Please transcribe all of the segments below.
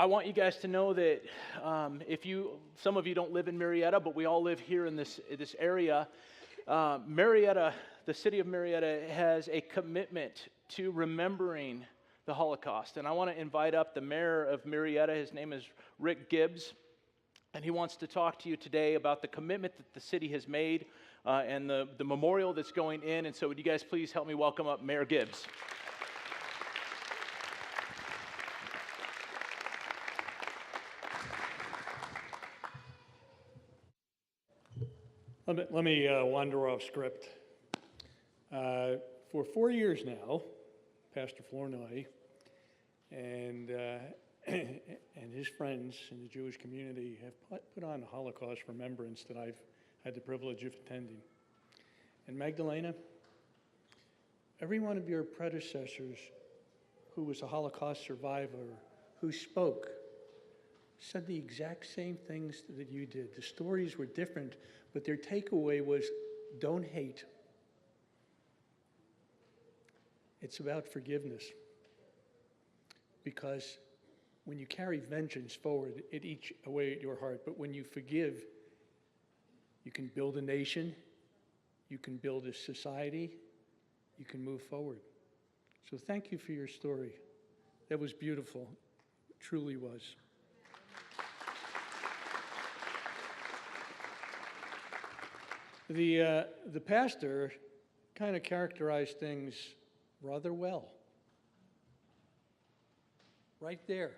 I want you guys to know that some of you don't live in Murrieta, but we all live here in this area. Murrieta, the city of Murrieta, has a commitment to remembering the Holocaust. And I want to invite up the mayor of Murrieta. His name is Rick Gibbs. And he wants to talk to you today about the commitment that the city has made and the memorial that's going in. And so would you guys please help me welcome up Mayor Gibbs. Let me wander off script. For 4 years now, Pastor Flournoy and his friends in the Jewish community have put on a Holocaust remembrance that I've had the privilege of attending. And Magdalena, every one of your predecessors who was a Holocaust survivor, who spoke, said the exact same things that you did. The stories were different, but their takeaway was, don't hate. It's about forgiveness. Because when you carry vengeance forward, it eats away at your heart. But when you forgive, you can build a nation, you can build a society, you can move forward. So thank you for your story. That was beautiful. It truly was. The pastor kind of characterized things rather well. Right there.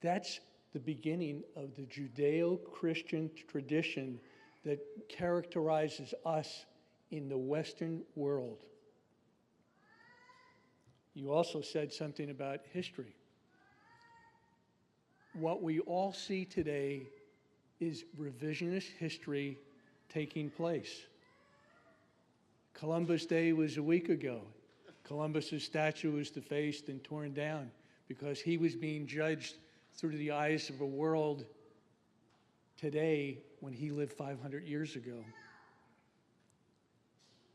That's the beginning of the Judeo-Christian tradition that characterizes us in the Western world. You also said something about history. What we all see today is revisionist history taking place. Columbus Day was a week ago. Columbus's statue was defaced and torn down because he was being judged through the eyes of a world today when he lived 500 years ago.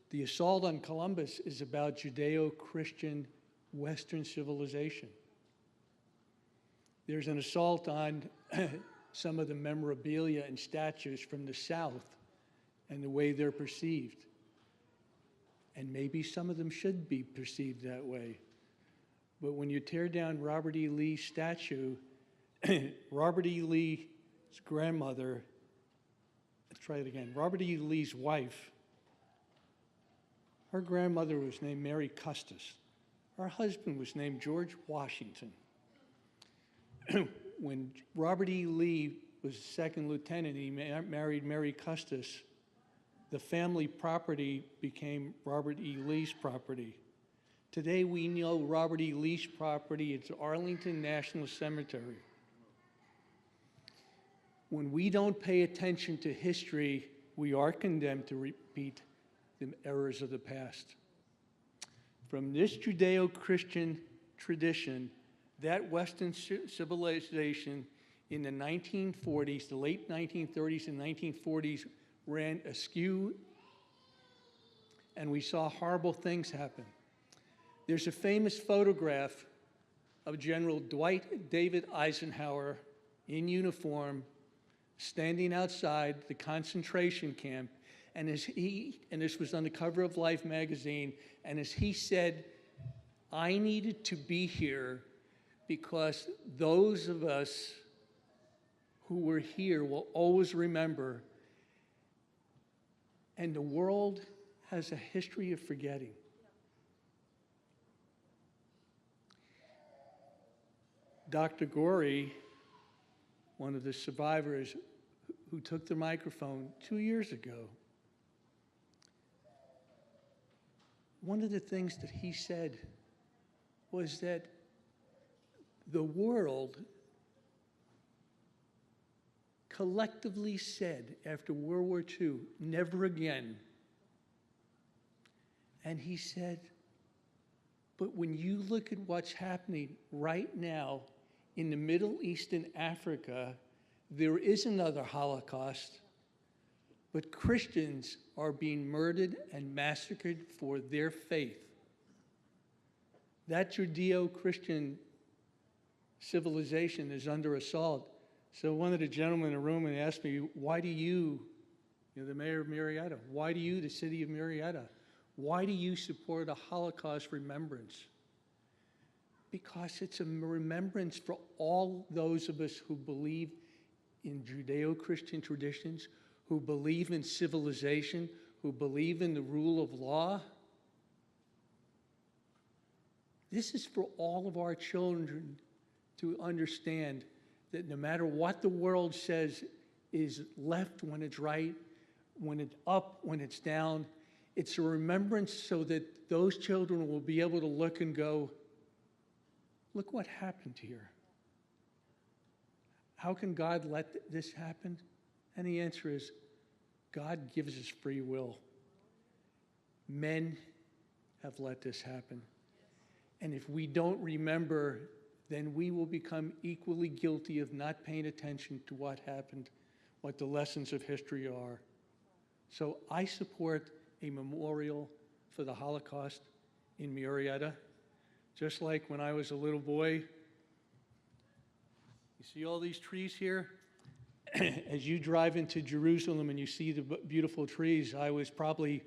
The assault on Columbus is about Judeo-Christian Western civilization. There's an assault on some of the memorabilia and statues from the South and the way they're perceived. And maybe some of them should be perceived that way. But when you tear down Robert E. Lee's statue, Robert E. Lee's grandmother, let's try it again, Robert E. Lee's wife, her grandmother was named Mary Custis. Her husband was named George Washington. When Robert E. Lee was second lieutenant, he married Mary Custis. The family property became Robert E. Lee's property. Today we know Robert E. Lee's property, it's Arlington National Cemetery. When we don't pay attention to history, we are condemned to repeat the errors of the past. From this Judeo-Christian tradition, that Western civilization in the 1940s, the late 1930s and 1940s, ran askew, and we saw horrible things happen. There's a famous photograph of General Dwight David Eisenhower in uniform, standing outside the concentration camp, and this was on the cover of Life magazine, and as he said, I needed to be here because those of us who were here will always remember, and the world has a history of forgetting. Dr. Gorey, one of the survivors who took the microphone 2 years ago, one of the things that he said was that the world collectively said after World War II, never again. And he said, but when you look at what's happening right now in the Middle East and Africa, there is another Holocaust, but Christians are being murdered and massacred for their faith. That Judeo-Christian civilization is under assault. So one of the gentlemen in the room asked me, why do you, the mayor of Murrieta, why do you, the city of Murrieta, why do you support a Holocaust remembrance? Because it's a remembrance for all those of us who believe in Judeo-Christian traditions, who believe in civilization, who believe in the rule of law. This is for all of our children to understand that no matter what the world says is left when it's right, when it's up, when it's down, it's a remembrance so that those children will be able to look and go, look what happened here. How can God let this happen? And the answer is, God gives us free will. Men have let this happen. And if we don't remember, then we will become equally guilty of not paying attention to what happened, what the lessons of history are. So I support a memorial for the Holocaust in Murrieta. Just like when I was a little boy, you see all these trees here? As you drive into Jerusalem and you see the beautiful trees, I was probably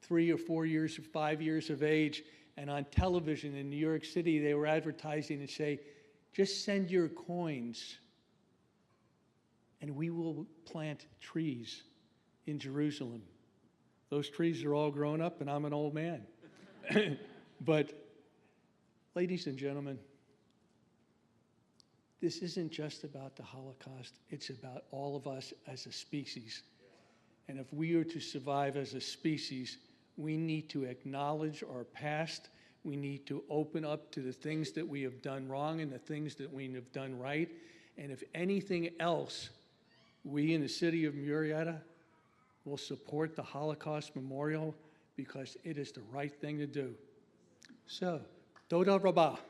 3 or 4 years or 5 years of age, and on television in New York City, they were advertising and say, just send your coins and we will plant trees in Jerusalem. Those trees are all grown up and I'm an old man. But ladies and gentlemen, this isn't just about the Holocaust, it's about all of us as a species. And if we are to survive as a species, we need to acknowledge our past. We need to open up to the things that we have done wrong and the things that we have done right. And if anything else, we in the city of Murrieta will support the Holocaust Memorial because it is the right thing to do. So, Toda Rabah.